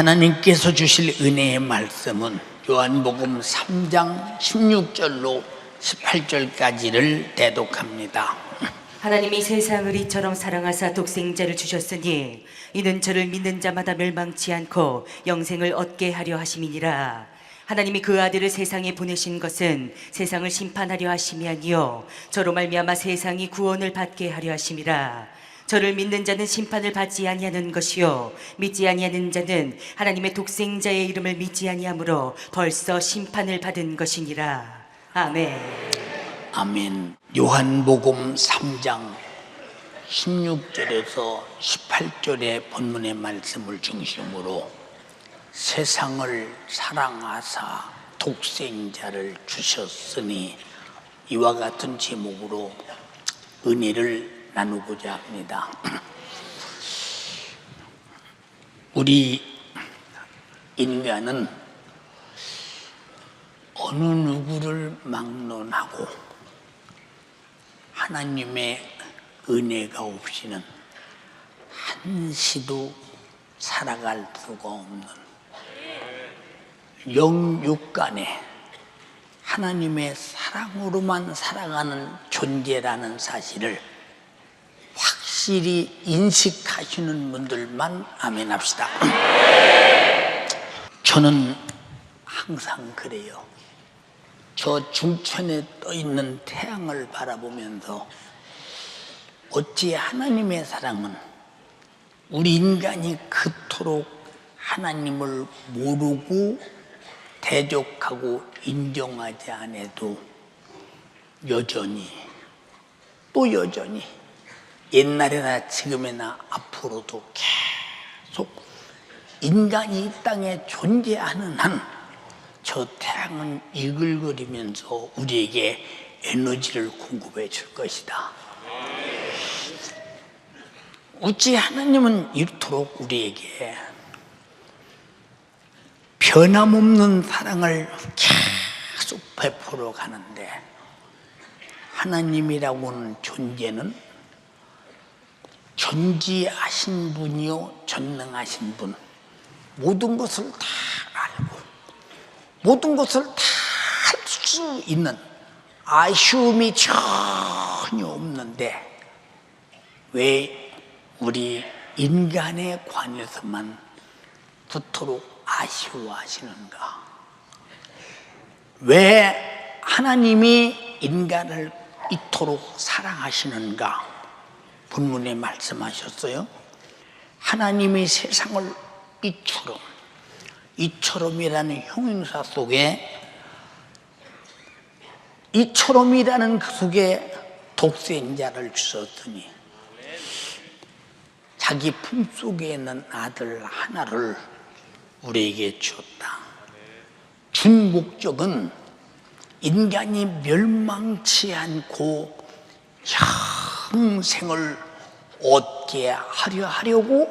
하나님께서 주실 은혜의 말씀은 요한복음 3장 16절로 18절까지를 대독합니다. 하나님이 세상을 이처럼 사랑하사 독생자를 주셨으니 이는 저를 믿는 자마다 멸망치 않고 영생을 얻게 하려 하심이니라. 하나님이 그 아들을 세상에 보내신 것은 세상을 심판하려 하심이 아니요 저로 말미암아 세상이 구원을 받게 하려 하심이라. 저를 믿는 자는 심판을 받지 아니하는 것이요 믿지 아니하는 자는 하나님의 독생자의 이름을 믿지 아니하므로 벌써 심판을 받은 것이니라. 아멘. 아멘. 요한복음 3장 16절에서 18절의 본문의 말씀을 중심으로 세상을 사랑하사 독생자를 주셨으니 이와 같은 제목으로 은혜를 나누고자 합니다. 우리 인간은 어느 누구를 막론하고 하나님의 은혜가 없이는 한시도 살아갈 수가 없는 영육간에 하나님의 사랑으로만 살아가는 존재라는 사실을 확실히 인식하시는 분들만 아멘 합시다. 저는 항상 그래요. 저 중천에 떠 있는 태양을 바라보면서 어찌 하나님의 사랑은 우리 인간이 그토록 하나님을 모르고 대적하고 인정하지 않아도 여전히 또 여전히 옛날에나 지금이나 앞으로도 계속 인간이 이 땅에 존재하는 한 저 태양은 이글거리면서 우리에게 에너지를 공급해 줄 것이다. 어찌 하나님은 이토록 우리에게 변함없는 사랑을 계속 베풀어 가는데 하나님이라고 하는 존재는 전지하신 분이요 전능하신 분, 모든 것을 다 알고 모든 것을 다 할 수 있는 아쉬움이 전혀 없는데 왜 우리 인간에 관해서만 그토록 아쉬워하시는가? 왜 하나님이 인간을 이토록 사랑하시는가? 본문에 말씀하셨어요. 하나님이 세상을 이처럼이라는 형용사 속에 이처럼이라는 그 속에 독생자를 주셨으니 자기 품속에 있는 아들 하나를 우리에게 주었다. 준 목적은 인간이 멸망치 않고 영생을 얻게 하려고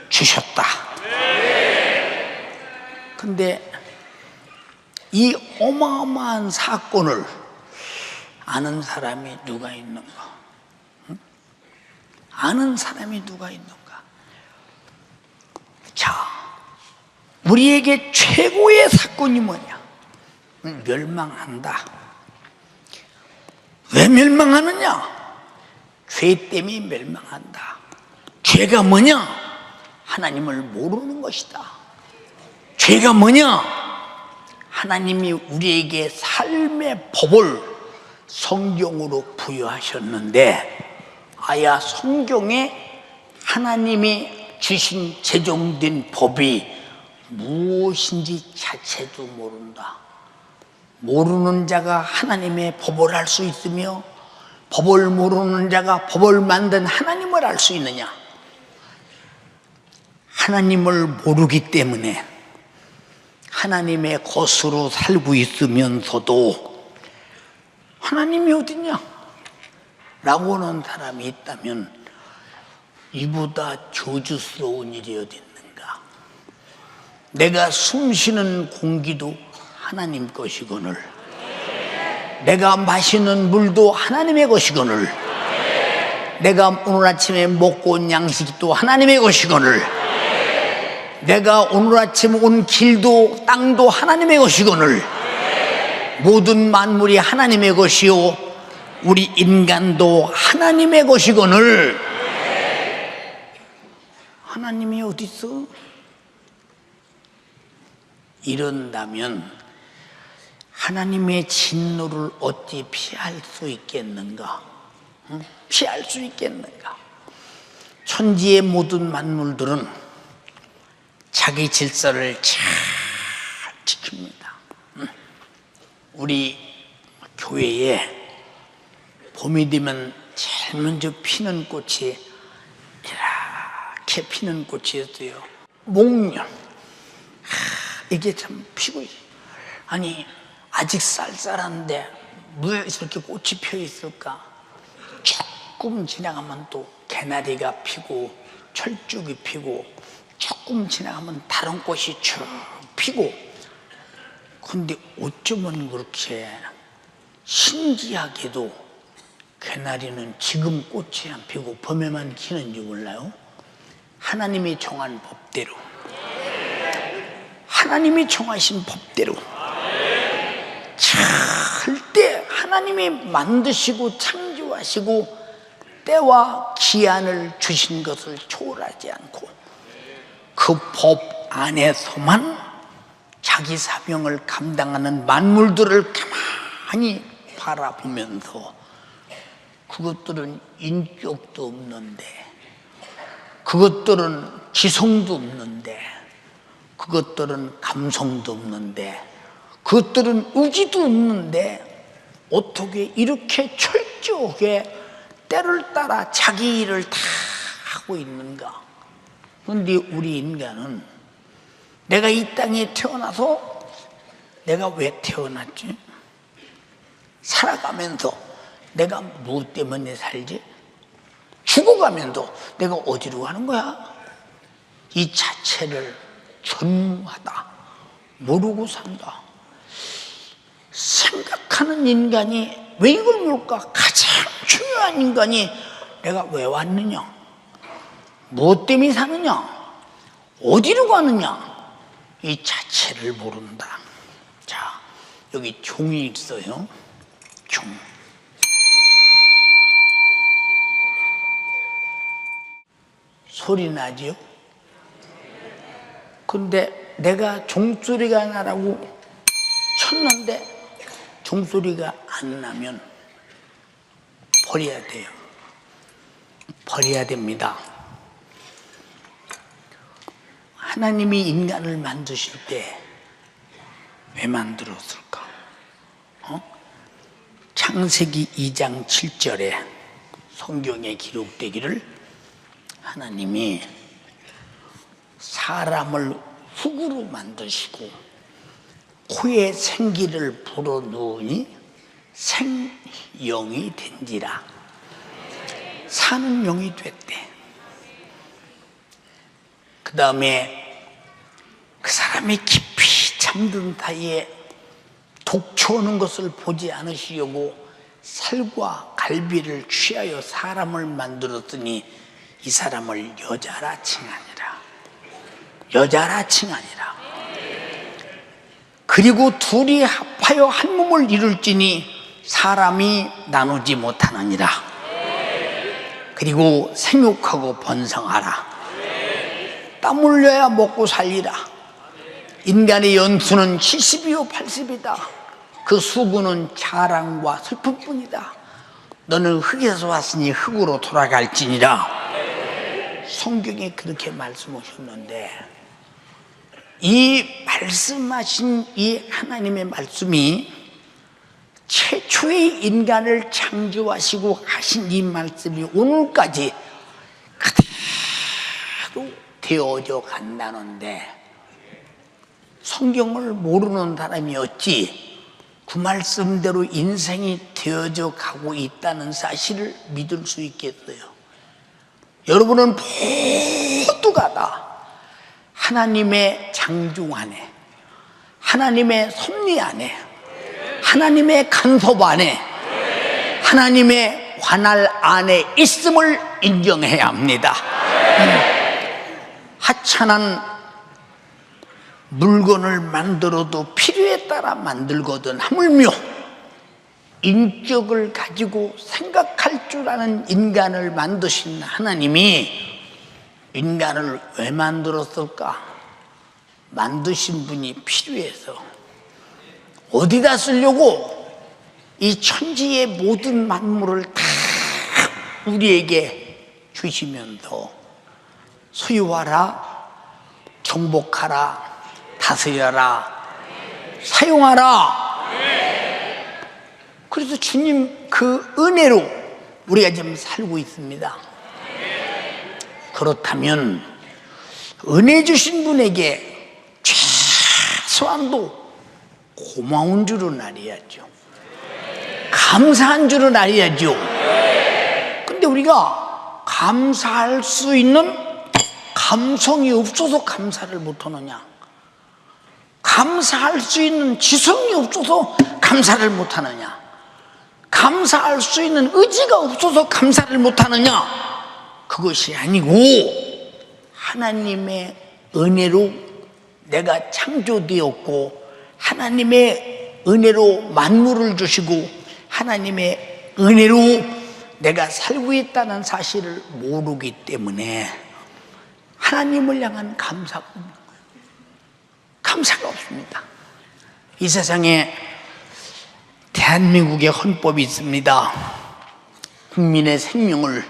주셨다. 근데 이 어마어마한 사건을 아는 사람이 누가 있는가? 응? 아는 사람이 누가 있는가? 자, 우리에게 최고의 사건이 뭐냐? 멸망한다. 왜 멸망하느냐? 죄 때문에 멸망한다. 죄가 뭐냐? 하나님을 모르는 것이다. 죄가 뭐냐? 하나님이 우리에게 삶의 법을 성경으로 부여하셨는데 아야 성경에 하나님이 주신 제정된 법이 무엇인지 자체도 모른다. 모르는 자가 하나님의 법을 알 수 있으며 법을 모르는 자가 법을 만든 하나님을 알 수 있느냐? 하나님을 모르기 때문에 하나님의 것으로 살고 있으면서도 하나님이 어디냐? 라고 하는 사람이 있다면 이보다 저주스러운 일이 어디 있는가? 내가 숨쉬는 공기도 하나님 것이거늘 내가 마시는 물도 하나님의 것이거늘 내가 오늘 아침에 먹고 온 양식도 하나님의 것이거늘 내가 오늘 아침 온 길도 땅도 하나님의 것이거늘 모든 만물이 하나님의 것이요 우리 인간도 하나님의 것이거늘 하나님이 어디 있어? 이런다면 하나님의 진노를 어찌 피할 수 있겠는가? 응? 피할 수 있겠는가? 천지의 모든 만물들은 자기 질서를 잘 지킵니다. 우리 교회에 봄이 되면 제일 먼저 피는 꽃이 이렇게 피는 꽃이 있어요. 목련. 이게 참 피고 있어요. 아니 아직 쌀쌀한데 왜 이렇게 꽃이 펴 있을까? 조금 지나가면 또 개나리가 피고 철쭉이 피고 조금 지나가면 다른 꽃이 쭉 피고 근데 어쩌면 그렇게 신기하게도 개나리는 지금 꽃이 안 피고 봄에만 피는지 몰라요? 하나님이 정한 법대로 하나님이 정하신 법대로 절대 하나님이 만드시고 창조하시고 때와 기한을 주신 것을 초월하지 않고 그 법 안에서만 자기 사명을 감당하는 만물들을 가만히 바라보면서 그것들은 인격도 없는데 그것들은 지성도 없는데 그것들은 감성도 없는데 그것들은 의지도 없는데 어떻게 이렇게 철저하게 때를 따라 자기 일을 다 하고 있는가? 그런데 우리 인간은 내가 이 땅에 태어나서 내가 왜 태어났지? 살아가면서 내가 무엇 때문에 살지? 죽어가면서 내가 어디로 가는 거야? 이 자체를 전무하다 모르고 산다 생각하는 인간이 왜 이걸 모를까? 가장 중요한 인간이 내가 왜 왔느냐? 무엇 때문에 사느냐? 어디로 가느냐? 이 자체를 모른다. 자, 여기 종이 있어요. 종. 소리 나지요? 근데 내가 종소리가 나라고 쳤는데 종소리가 안 나면 버려야 돼요. 버려야 됩니다. 하나님이 인간을 만드실 때 왜 만들었을까? 창세기 2장 7절에 성경에 기록되기를 하나님이 사람을 흙으로 만드시고 코에 생기를 불어넣으니 생영이 된지라 사는 영이 됐대. 그 다음에 그 사람이 깊이 잠든 사이에 독초하는 것을 보지 않으시려고 살과 갈비를 취하여 사람을 만들었더니 이 사람을 여자라 칭하니라. 여자라 칭하니라. 그리고 둘이 합하여 한 몸을 이룰지니 사람이 나누지 못하느니라. 그리고 생육하고 번성하라. 땀 흘려야 먹고 살리라. 인간의 연수는 70이요 80이다. 그 수고는 자랑과 슬픔뿐이다. 너는 흙에서 왔으니 흙으로 돌아갈지니라. 성경에 그렇게 말씀하셨는데 이 말씀하신 이 하나님의 말씀이 최초의 인간을 창조하시고 하신 이 말씀이 오늘까지 그대로 되어져 간다는데 성경을 모르는 사람이 어찌 그 말씀대로 인생이 되어져 가고 있다는 사실을 믿을 수 있겠어요? 여러분은 모두가 다 하나님의 장중 안에, 하나님의 섭리 안에, 하나님의 간섭 안에, 하나님의 관할 안에 있음을 인정해야 합니다. 하찮은 물건을 만들어도 필요에 따라 만들거든 하물며 인격을 가지고 생각할 줄 아는 인간을 만드신 하나님이 인간을 왜 만들었을까? 만드신 분이 필요해서. 어디다 쓰려고? 이 천지의 모든 만물을 다 우리에게 주시면서 소유하라, 정복하라, 다스려라, 사용하라. 그래서 주님 그 은혜로 우리가 지금 살고 있습니다. 그렇다면 은혜 주신 분에게 최소한도 고마운 줄은 알아야죠. 감사한 줄은 알아야죠. 근데 우리가 감사할 수 있는 감성이 없어서 감사를 못하느냐? 감사할 수 있는 지성이 없어서 감사를 못하느냐? 감사할 수 있는 의지가 없어서 감사를 못하느냐? 그것이 아니고 하나님의 은혜로 내가 창조되었고 하나님의 은혜로 만물을 주시고 하나님의 은혜로 내가 살고 있다는 사실을 모르기 때문에 하나님을 향한 감사가 없습니다. 이 세상에 대한민국의 헌법이 있습니다. 국민의 생명을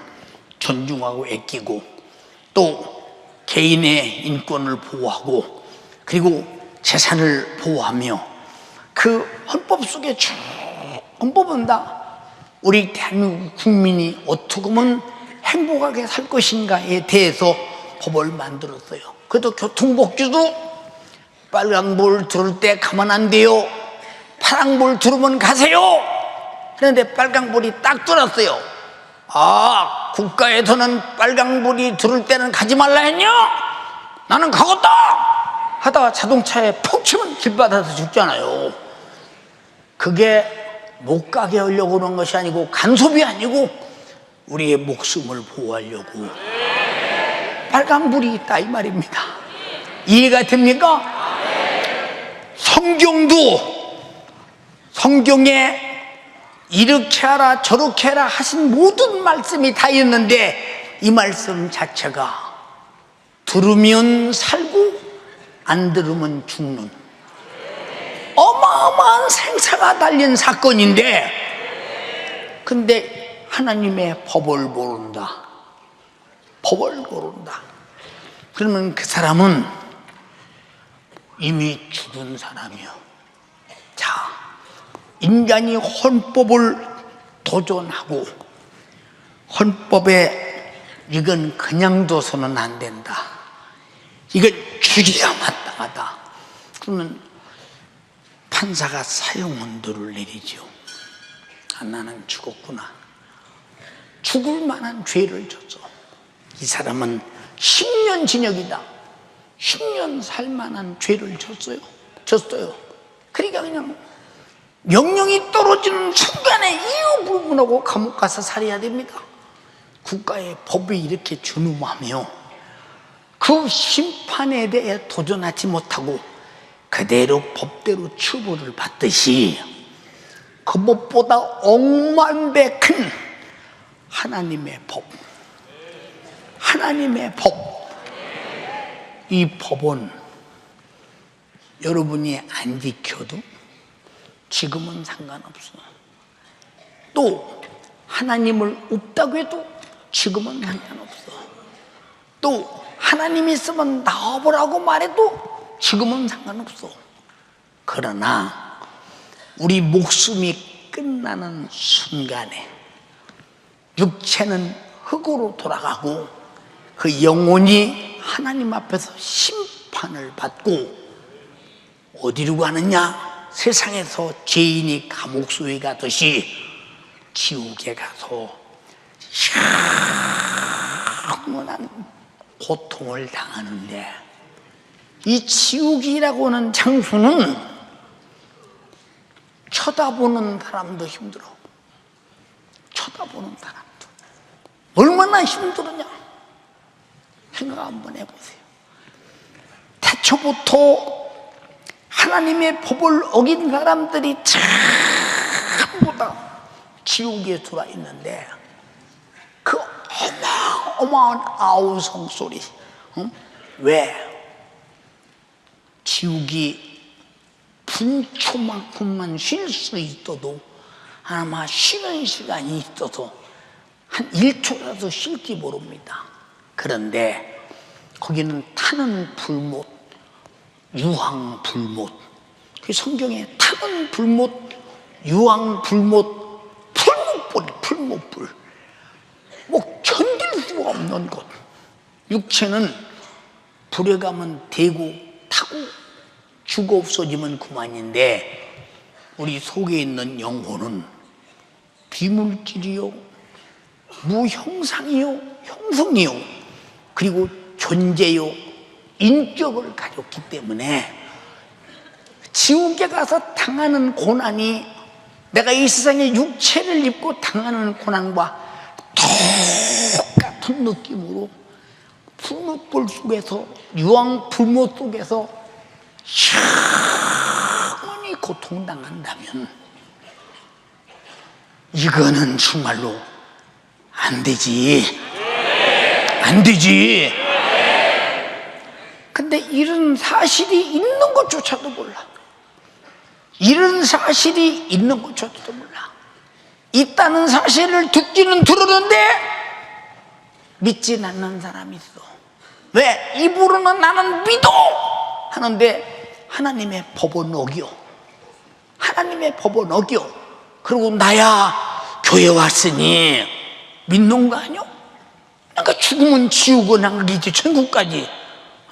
존중하고 아끼고 또 개인의 인권을 보호하고 그리고 재산을 보호하며 그 헌법 속에 쭉 헌법은 다 우리 대한민국 국민이 어떻게 하면 행복하게 살 것인가에 대해서 법을 만들었어요. 그래도 교통복지도 빨간불 들을 때 가면 안 돼요. 파란불 들으면 가세요. 그런데 빨간불이 딱 들었어요. 아, 국가에서는 빨간불이 들을 때는 가지 말라 했냐? 나는 가겠다 하다가 자동차에 푹 치면 길바닥에서 죽잖아요. 그게 못 가게 하려고 그런 것이 아니고 간섭이 아니고 우리의 목숨을 보호하려고 빨간불이 있다 이 말입니다. 이해가 됩니까? 성경에 이렇게 하라 저렇게 하라 하신 모든 말씀이 다 있는데 이 말씀 자체가 들으면 살고 안 들으면 죽는 어마어마한 생사가 달린 사건인데 근데 하나님의 법을 모른다. 법을 모른다. 그러면 그 사람은 이미 죽은 사람이요. 자, 인간이 헌법을 도전하고 헌법에 이건 그냥 둬서는 안 된다. 이건 죽여야 마땅하다. 그러면 판사가 사형언도를 내리죠. 아, 나는 죽었구나. 죽을 만한 죄를 졌어. 이 사람은 10년 징역이다. 10년 살 만한 죄를 졌어요. 그러니까 그냥 명령이 떨어지는 순간에 이유 불문하고 감옥 가서 살아야 됩니다. 국가의 법이 이렇게 준엄하며 그 심판에 대해 도전하지 못하고 그대로 법대로 처벌을 받듯이 그 법보다 억만배 큰 하나님의 법, 이 법은 여러분이 안 지켜도 지금은 상관없어. 또 하나님을 없다고 해도 지금은 상관없어. 또 하나님이 있으면 나와보라고 말해도 지금은 상관없어. 그러나 우리 목숨이 끝나는 순간에 육체는 흙으로 돌아가고 그 영혼이 하나님 앞에서 심판을 받고 어디로 가느냐? 세상에서 죄인이 감옥 속에 가듯이 지옥에 가서 영원한 고통을 당하는데 이 지옥이라고 하는 장소는 쳐다보는 사람도 힘들어. 쳐다보는 사람도 얼마나 힘들었냐 생각 한번 해보세요. 태초부터 하나님의 법을 어긴 사람들이 전부 다 지옥에 들어와 있는데 그 어마어마한 아우성 소리, 왜? 지옥이 분초만큼만 쉴 수 있어도 아마 쉬는 시간이 있어서 한 1초라도 쉴지 모릅니다. 그런데 거기는 타는 불못, 유황불못, 그 성경에 타는 불못, 유황불못, 풀목불, 뭐 견딜 수가 없는 곳. 육체는 불에 가면 대고 타고 죽어 없어지면 그만인데 우리 속에 있는 영혼은 비물질이요, 무형상이요, 형성이요, 그리고 존재요, 인격을 가졌기 때문에 지옥에 가서 당하는 고난이 내가 이 세상에 육체를 입고 당하는 고난과 똑같은 느낌으로 풀목불 속에서, 유황불못 속에서 영원히 고통당한다면 이거는 정말로 안 되지. 근데 이런 사실이 있는 것조차도 몰라. 이런 사실이 있는 것조차도 몰라. 있다는 사실을 듣기는 들었는데 믿진 않는 사람이 있어. 왜? 입으로는 나는 믿어 하는데 하나님의 법은 어겨. 하나님의 법은 어겨. 그리고 나야 교회 왔으니 믿는 거 아니야? 그러니까 죽으면 지옥에 나가겠지, 천국까지.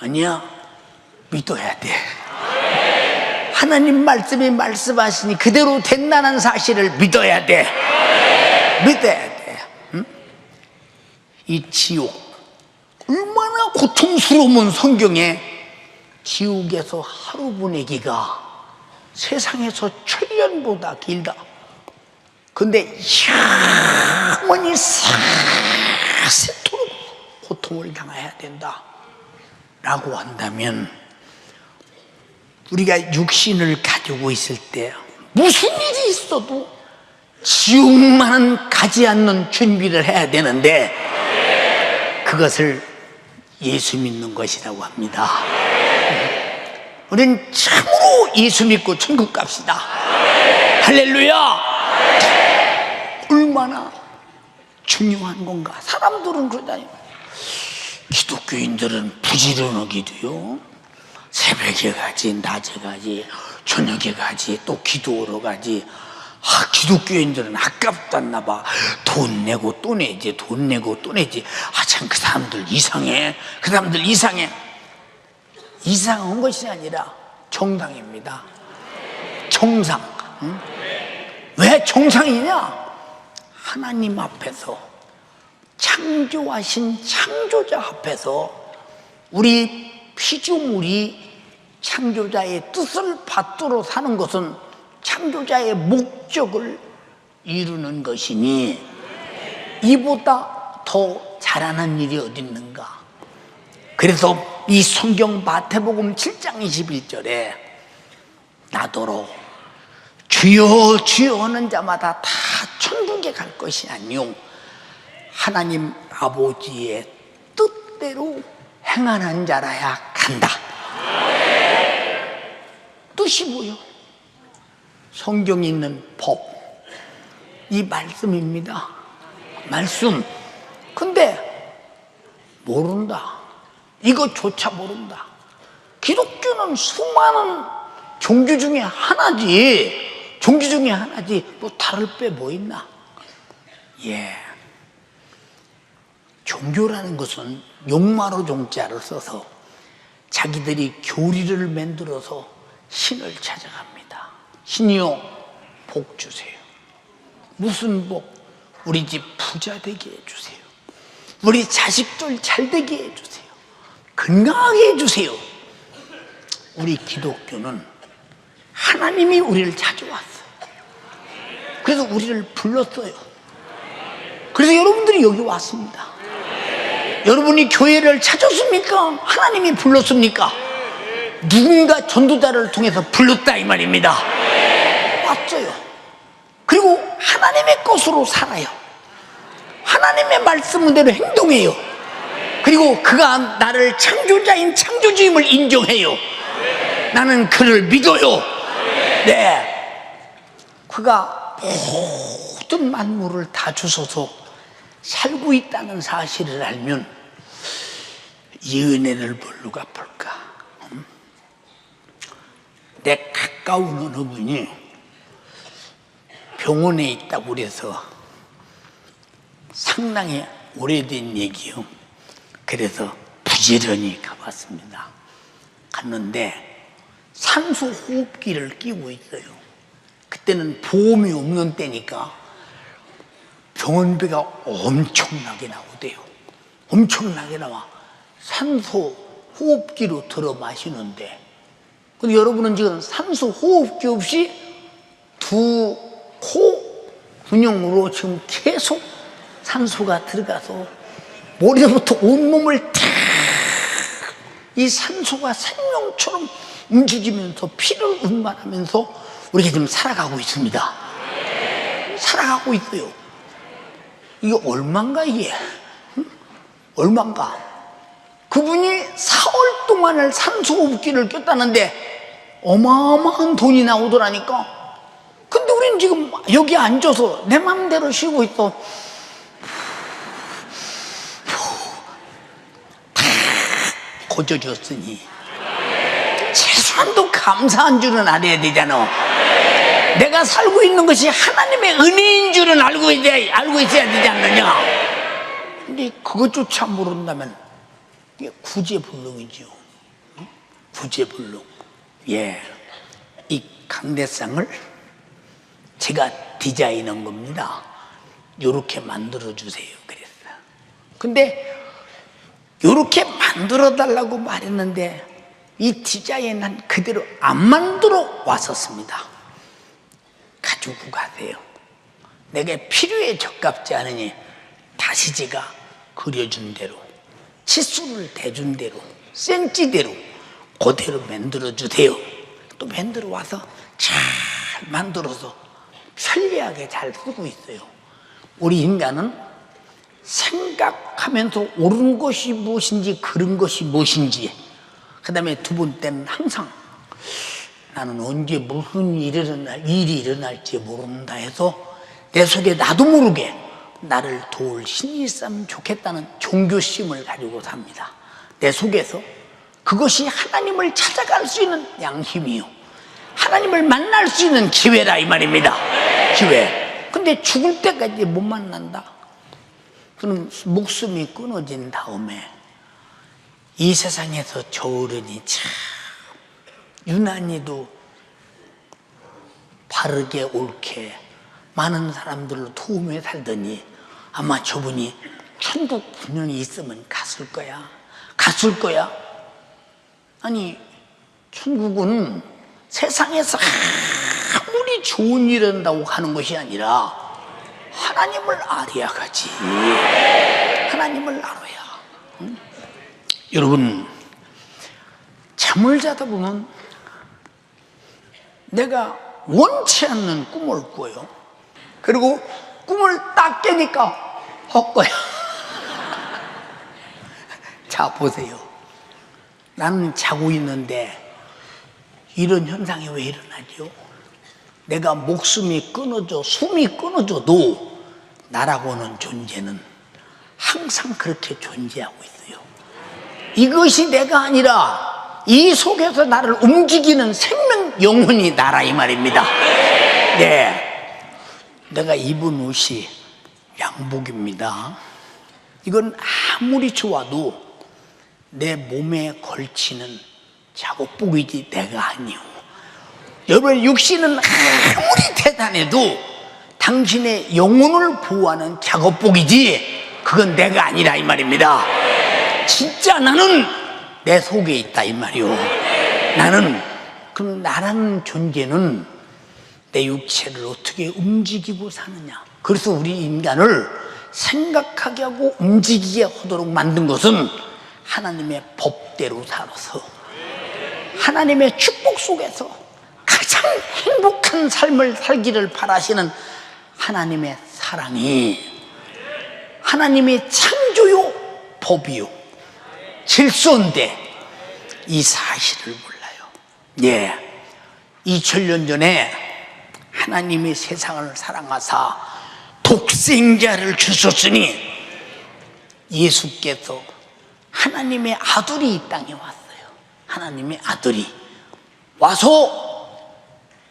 아니야, 믿어야 돼. 하나님 말씀이 말씀하시니 그대로 된다는 사실을 믿어야 돼. 믿어야 돼. 응? 이 지옥 얼마나 고통스러우면 성경에 지옥에서 하루 보내기가 세상에서 천년보다 길다. 근데 영원히 세토록 고통을 당해야 된다 라고 한다면 우리가 육신을 가지고 있을 때 무슨 일이 있어도 지옥만은 가지 않는 준비를 해야 되는데 그것을 예수 믿는 것이라고 합니다. 우리는 참으로 예수 믿고 천국 갑시다. 할렐루야. 얼마나 중요한 건가. 사람들은 그러잖아요. 기독교인들은 부지런하기도요, 새벽에 가지, 낮에 가지, 저녁에 가지, 또 기도하러 가지. 기독교인들은 아깝다나 봐. 돈 내고 또 내지, 돈 내고 또 내지. 참 그 사람들 이상해. 그 사람들 이상해. 이상한 것이 아니라 정상입니다. 정상. 응? 왜 정상이냐? 하나님 앞에서, 창조하신 창조자 앞에서 우리 피조물이 창조자의 뜻을 받들어 사는 것은 창조자의 목적을 이루는 것이니 이보다 더 잘하는 일이 어디 있는가. 그래서 이 성경 마태복음 7장 21절에 나더러 주여 주여 하는 자마다 다 천국에 갈 것이 아니요 하나님 아버지의 뜻대로 행하는 자라야 간다. 뜻이 뭐요? 성경에 있는 법, 이 말씀입니다. 말씀. 근데 모른다. 이것조차 모른다. 기독교는 수많은 종교 중에 하나지. 종교 중에 하나지. 뭐 다를 배 뭐 있나? 예. 종교라는 것은 용마로 종자를 써서 자기들이 교리를 만들어서 신을 찾아갑니다. 신이요, 복 주세요. 무슨 복? 우리 집 부자 되게 해주세요. 우리 자식들 잘 되게 해주세요. 건강하게 해주세요. 우리 기독교는 하나님이 우리를 찾아왔어요. 그래서 우리를 불렀어요. 그래서 여러분들이 여기 왔습니다. 여러분이 교회를 찾았습니까? 하나님이 불렀습니까? 누군가 전도자를 통해서 불렀다 이 말입니다. 왔어요. 그리고 하나님의 것으로 살아요. 하나님의 말씀대로 행동해요. 그리고 그가 나를 창조자인 창조주임을 인정해요. 나는 그를 믿어요. 네, 그가 모든 만물을 다 주셔서 살고 있다는 사실을 알면 이 은혜를 뭘로 갚을까? 내 가까운 어느 분이 병원에 있다고 그래서 상당히 오래된 얘기요. 그래서 부지런히 가봤습니다. 갔는데 산소 호흡기를 끼고 있어요. 그때는 보험이 없는 때니까 병원비가 엄청나게 나오대요. 엄청나게 나와. 산소 호흡기로 들어 마시는데, 근데 여러분은 지금 산소 호흡기 없이 두 코 근육으로 지금 계속 산소가 들어가서 머리부터 온몸을 탁 이 산소가 생명처럼 움직이면서 피를 운반하면서 우리가 지금 살아가고 있습니다. 살아가고 있어요. 이게 얼마인가 이게? 얼마인가? 그분이 4월 동안을 산소호흡기를 꼈다는데 어마어마한 돈이 나오더라니까. 근데 우리는 지금 여기 앉아서 내 맘대로 쉬고 있어. 고쳐줬으니 최소한도 감사한 줄은 알아야 되잖아. 내가 살고 있는 것이 하나님의 은혜인 줄은 알고 있어야 되지 않느냐. 근데 그것조차 모른다면 이게 구제불능이죠. 구제불능. 예, 이 강대상을 제가 디자인한 겁니다. 요렇게 만들어주세요 그랬어요. 근데 요렇게 만들어 달라고 말했는데 이 디자인은 그대로 안 만들어 왔었습니다. 가지고 가세요. 내게 필요에 적합지 않으니 다시 제가 그려준 대로, 치수를 대준 대로, 센치대로 그대로 만들어 주세요. 또 만들어 와서 잘 만들어서 편리하게 잘 쓰고 있어요. 우리 인간은 생각하면서 옳은 것이 무엇인지 그른 것이 무엇인지, 그 다음에 두 번째는 항상 나는 언제 무슨 일이 일어날지 모른다 해서 내 속에 나도 모르게 나를 도울 신이 있으면 좋겠다는 종교심을 가지고 삽니다. 내 속에서 그것이 하나님을 찾아갈 수 있는 양심이요, 하나님을 만날 수 있는 기회라 이 말입니다. 기회. 근데 죽을 때까지 못 만난다. 그럼 목숨이 끊어진 다음에 이 세상에서 저 어른이 참 유난히도 바르게 옳게 많은 사람들로 도움에 살더니 아마 저분이 천국 분명히 있으면 갔을 거야. 갔을 거야. 아니, 천국은 세상에서 아무리 좋은 일 한다고 가는 것이 아니라 하나님을 알아야 가지. 하나님을 알아야. 응? 여러분, 잠을 자다 보면 내가 원치 않는 꿈을 꿔요. 그리고 꿈을 딱 깨니까 헛거야. 자, 보세요. 나는 자고 있는데 이런 현상이 왜 일어나죠? 내가 목숨이 끊어져, 숨이 끊어져도 나라고 하는 존재는 항상 그렇게 존재하고 있어요. 이것이 내가 아니라 이 속에서 나를 움직이는 생명 영혼이 나라 이 말입니다. 네. 내가 입은 옷이 양복입니다. 이건 아무리 좋아도 내 몸에 걸치는 작업복이지 내가 아니오. 여러분, 육신은 아무리 대단해도 당신의 영혼을 보호하는 작업복이지 그건 내가 아니라 이 말입니다. 진짜 나는 내 속에 있다 이 말이오. 나는, 그럼 나라는 존재는 내 육체를 어떻게 움직이고 사느냐. 그래서 우리 인간을 생각하게 하고 움직이게 하도록 만든 것은 하나님의 법대로 살아서 하나님의 축복 속에서 가장 행복한 삶을 살기를 바라시는 하나님의 사랑이 하나님의 창조요 법이요 질서인데 이 사실을 몰라요. 예, 2000년 전에 하나님이 세상을 사랑하사 독생자를 주셨으니 예수께서 하나님의 아들이 이 땅에 왔어요. 하나님의 아들이 와서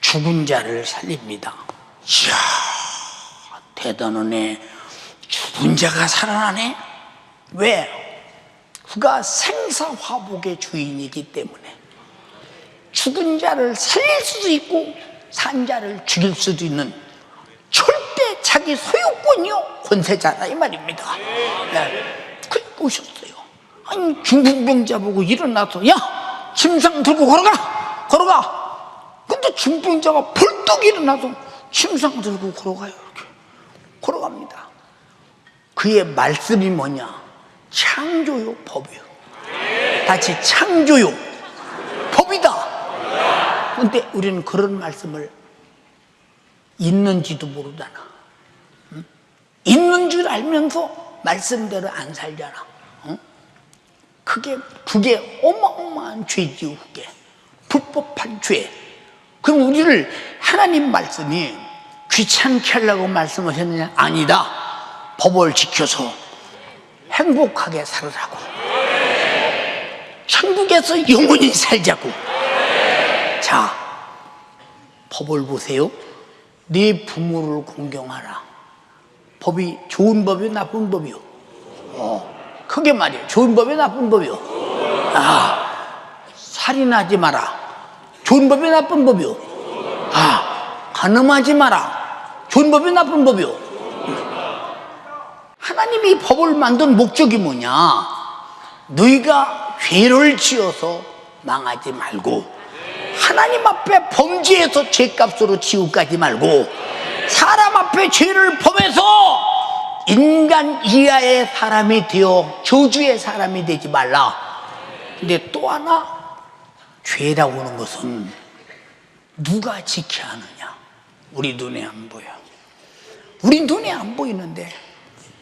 죽은 자를 살립니다. 이야, 대단하네. 죽은 자가 살아나네. 왜? 그가 생사화복의 주인이기 때문에 죽은 자를 살릴 수도 있고 산 자를 죽일 수도 있는 절대 자기 소유권이요 권세자다 이 말입니다. 네. 그래 오셨어요. 아니 중풍병자 보고 일어나서 야 침상 들고 걸어가. 근데 중풍병자가 벌떡 일어나서 침상 들고 걸어가요. 이렇게 걸어갑니다. 그의 말씀이 뭐냐? 창조요 법이요. 같이 창조요 법이다. 그런데 우리는 그런 말씀을 있는지도 모르잖아. 응? 있는 줄 알면서 말씀대로 안 살잖아. 응? 그게 어마어마한 죄지요. 그게 불법한 죄. 그럼 우리를 하나님 말씀이 귀찮게 하려고 말씀하셨느냐? 아니다. 법을 지켜서 행복하게 살으라고. 천국에서 영원히 살자고. 자, 법을 보세요. 네 부모를 공경하라. 법이 좋은 법이요 나쁜 법이요? 크게 말이요. 좋은 법이요 나쁜 법이요? 살인하지 마라. 좋은 법이요 나쁜 법이요? 간음하지 마라. 좋은 법이요 나쁜 법이요? 하나님이 법을 만든 목적이 뭐냐? 너희가 죄를 지어서 망하지 말고 하나님 앞에 범죄해서 죄값으로 지옥 가지 말고 사람 앞에 죄를 범해서 인간 이하의 사람이 되어 저주의 사람이 되지 말라. 근데 또 하나 죄라고 하는 것은 누가 지켜야 하느냐? 우리 눈에 안 보여. 우리 눈에 안 보이는데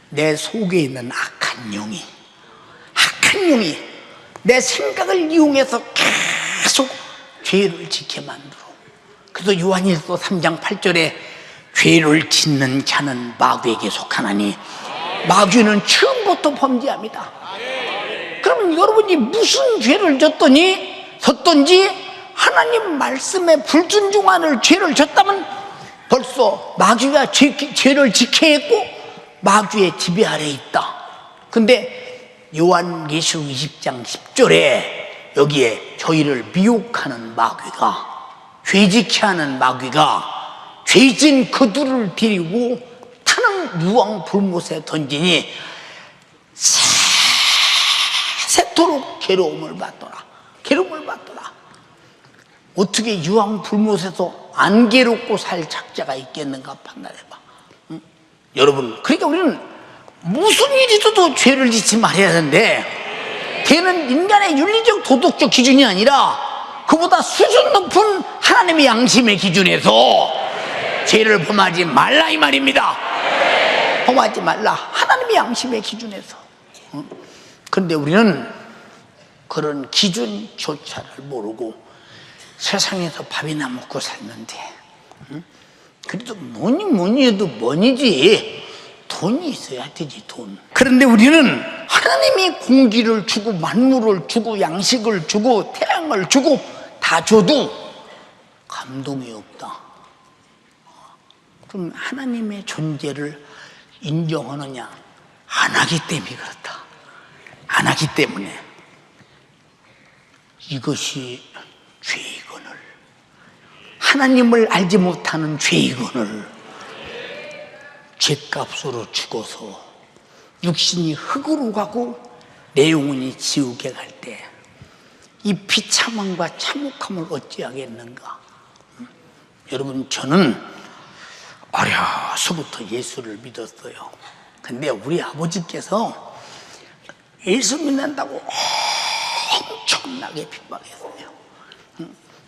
내 속에 있는 악한 영이 내 생각을 이용해서 계속 죄를 짓게 만들어. 그래서 요한일서 3장 8절에 죄를 짓는 자는 마귀에게 속하나니 마귀는 처음부터 범죄합니다. 그러면 여러분이 무슨 죄를 졌던지 하나님 말씀에 불순종하는 죄를 졌다면 벌써 마귀가 죄를 지켜야 했고 마귀의 지배 아래에 있다. 근데 요한계시록 20장 10절에 여기에 저희를 미혹하는 마귀가 죄지게 하는 마귀가 죄진 그들을 데리고 타는 유황 불못에 던지니 세세토록 괴로움을 받더라. 어떻게 유황 불못에서 안 괴롭고 살 작자가 있겠는가 판단해봐. 응? 여러분, 그러니까 우리는 무슨 일이 있어도 죄를 짓지 말아야 하는데 걔는 인간의 윤리적 도덕적 기준이 아니라 그보다 수준 높은 하나님의 양심의 기준에서 죄를 범하지 말라 이 말입니다. 범하지 말라. 하나님의 양심의 기준에서. 그런데 우리는 그런 기준조차를 모르고 세상에서 밥이나 먹고 살는데 그래도 뭐니 해도 뭐니지 돈이 있어야 되지. 돈. 그런데 우리는 하나님이 공기를 주고 만물을 주고 양식을 주고 태양을 주고 다 줘도 감동이 없다. 그럼 하나님의 존재를 인정하느냐? 안 하기 때문에 그렇다. 안 하기 때문에. 이것이 죄이건을, 하나님을 알지 못하는 죄이건을 죄값으로 죽어서 육신이 흙으로 가고 내 영혼이 지옥에 갈 때 이 비참함과 참혹함을 어찌하겠는가. 여러분, 저는 어려서부터 예수를 믿었어요. 근데 우리 아버지께서 예수 믿는다고 엄청나게 핍박했어요.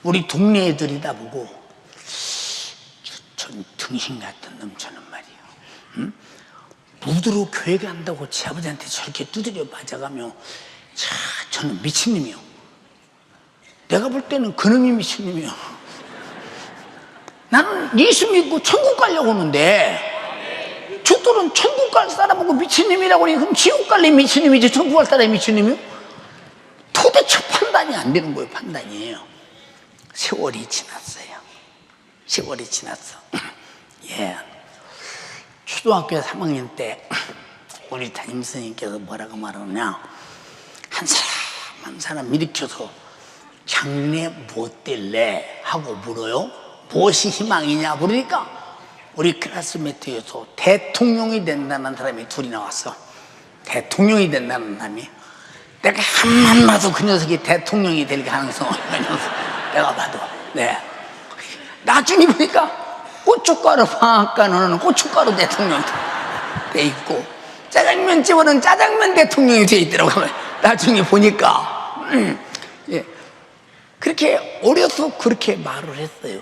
우리 동네 애들이다 보고 전 등신 같은 놈 저는 말이에요. 응? 무드로 교회 간다고 제 아버지한테 저렇게 두드려 맞아가며 저는 미친놈이요. 내가 볼 때는 그놈이 미친놈이요. 나는 예수 믿고 천국 가려고 하는데 저들은 천국 갈 사람하고 미친놈이라고 하니 그럼 지옥 갈래 미친놈이지 천국 갈 사람이 미친놈이요? 도대체 판단이 안 되는 거예요. 판단이에요. 세월이 지났어요. 세월이 지났어. 예. 초등학교 3학년 때 우리 담임선생님께서 뭐라고 말하느냐, 한 사람 일으켜서 장래 뭐 뗄래? 하고 물어요. 무엇이 희망이냐 그러니까 우리 클래스메이트에서 대통령이 된다는 사람이 둘이 나왔어. 대통령이 된다는 사람이. 내가 한만 봐도 그 녀석이 대통령이 될 가능성은 내가 봐도. 네. 나중에 보니까 고춧가루 방앗간은 고춧가루 대통령 돼 있고 짜장면집은 짜장면 대통령이 돼 있더라고요. 나중에 보니까 예. 그렇게 어려서 그렇게 말을 했어요.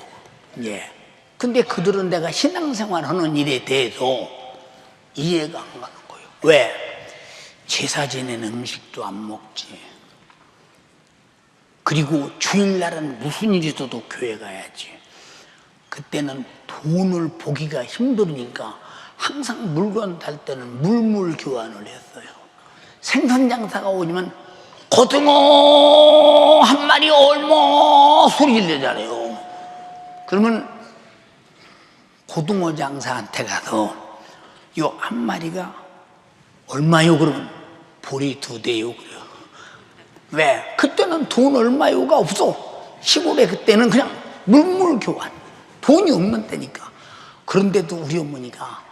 예. 근데 그들은 내가 신앙생활 하는 일에 대해서 이해가 안 가는 거예요. 왜? 제사 지내는 음식도 안 먹지. 그리고 주일날은 무슨 일이 있어도 교회 가야지. 그때는 돈을 보기가 힘들으니까 항상 물건 달 때는 물물 교환을 했어요. 생선 장사가 오면 고등어 한 마리 얼마 소리 지르잖아요. 그러면 고등어 장사한테 가서 요 한 마리가 얼마요? 그러면 보리 2대요. 그래요. 왜? 그때는 돈 얼마요가 없어. 시골에 그때는 그냥 물물 교환. 돈이 없는 때니까. 그런데도 우리 어머니가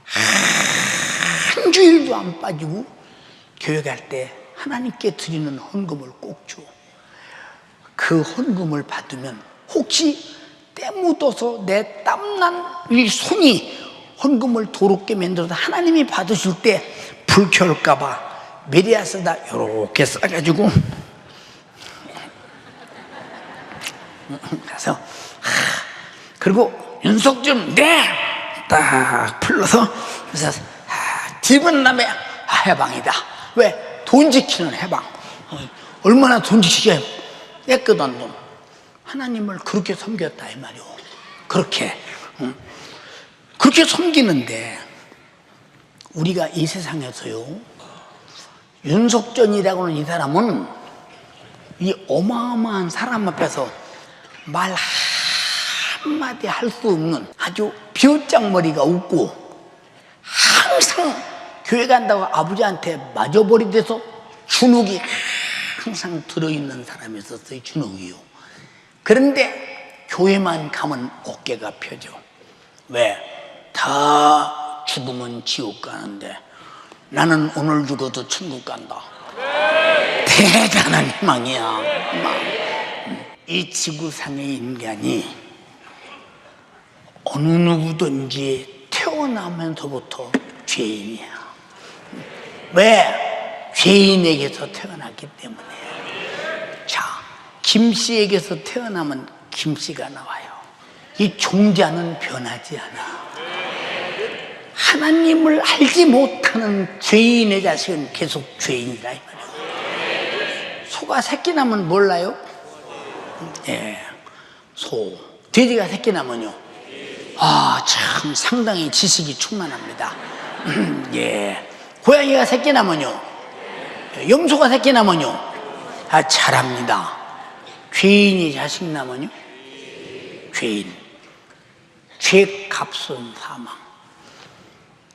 한 주일도 안 빠지고 교회 갈 때 하나님께 드리는 헌금을 꼭 줘. 그 헌금을 받으면 혹시 때 묻어서 내 땀난 이 손이 헌금을 더럽게 만들어서 하나님이 받으실 때 불쾌할까봐 메리아스다 이렇게 싸가지고 가서 그리고 윤석준 딱 풀러서 그래서 집은 남의 해방이다. 왜? 돈 지키는 해방. 얼마나 돈 지키게 깨끗한 돈. 하나님을 그렇게 섬겼다 이 말이오. 그렇게 그렇게 섬기는데 우리가 이 세상에서요, 윤석전이라고 하는 이 사람은 이 어마어마한 사람 앞에서 말 한마디 할 수 없는 아주 비웃장머리가 웃고 항상 교회 간다고 아버지한테 맞아버리 돼서 주눅이 항상 들어있는 사람이 있었어요. 주눅이요. 그런데 교회만 가면 어깨가 펴져. 왜? 다 죽으면 지옥 가는데 나는 오늘 죽어도 천국 간다. 대단한 희망이야. 이 지구상의 인간이 어느 누구든지 태어나면서부터 죄인이야. 왜? 죄인에게서 태어났기 때문에. 자, 김씨에게서 태어나면 김씨가 나와요. 이 종자는 변하지 않아. 하나님을 알지 못하는 죄인의 자식은 계속 죄인이다 이 말이에요. 소가 새끼 나면 몰라요? 예, 소. 돼지가 새끼 나면요, 참 상당히 지식이 충만합니다. 예. 고양이가 새끼 나면요, 염소가 새끼 나면요, 잘합니다. 죄인이 자식 나면요, 죄인. 죄값은 사망.